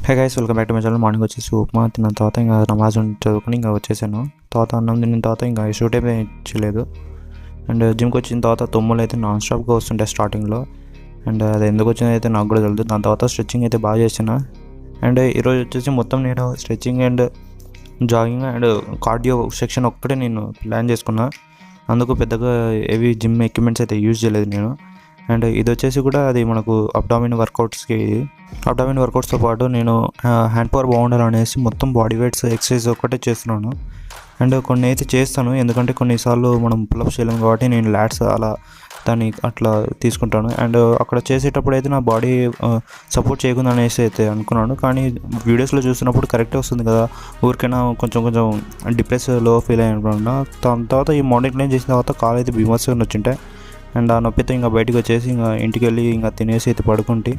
Hey guys, welcome back to my channel. Morning వచ్చేసి ఉప్మా తిన్న తర్వాత ఇంకా నమాజ్ చదువుకుని ఇంకా వచ్చేసాను. తర్వాత అన్నం తిన్న తర్వాత ఇంకా షూట్ అయితే ఇచ్చలేదు. అండ్ జిమ్కి వచ్చిన తర్వాత తుమ్ములు అయితే నాన్ స్టాప్గా వస్తుంటాయి స్టార్టింగ్లో. అండ్ అది ఎందుకు వచ్చింది అయితే నాకు కూడా తెలియదు. దాని తర్వాత స్ట్రెచ్చింగ్ అయితే బాగా చేసిన. అండ్ ఈరోజు వచ్చేసి మొత్తం నేను stretching and jogging and cardio section ఒక్కటే నేను ప్లాన్ చేసుకున్నా. అందుకు పెద్దగా హెవీ జిమ్ ఎక్విప్మెంట్స్ అయితే యూజ్ చేయలేదు నేను. అండ్ ఇది వచ్చేసి కూడా అది మనకు అబ్డామిన్ వర్కౌట్స్తో పాటు నేను హ్యాండ్ పవర్ బాగుండాలనేసి మొత్తం బాడీ వెయిట్స్ ఎక్సర్సైజ్ ఒక్కటే చేస్తున్నాను. అండ్ కొన్ని అయితే చేస్తాను, ఎందుకంటే కొన్నిసార్లు మనం పుల్అప్స్ చేయలేము కాబట్టి నేను ల్యాట్స్ దాన్ని అట్లా తీసుకుంటాను. అండ్ అక్కడ చేసేటప్పుడు అయితే నా బాడీ సపోర్ట్ చేయకుండా అనేసి అయితే అనుకున్నాను. కానీ వీడియోస్లో చూసినప్పుడు కరెక్టే వస్తుంది కదా, ఊరికైనా కొంచెం డిప్రెస్లో ఫీల్ అయ్యాను. దాని తర్వాత ఈ మార్నింగ్ క్లీన్ చేసిన తర్వాత కాలు అయితే బీమస్గా వచ్చింటాయి. అండ్ ఆ నొప్పితో ఇంకా బయటకు వచ్చేసి ఇంకా ఇంటికి వెళ్ళి ఇంకా తినేసి అయితే పడుకుంటే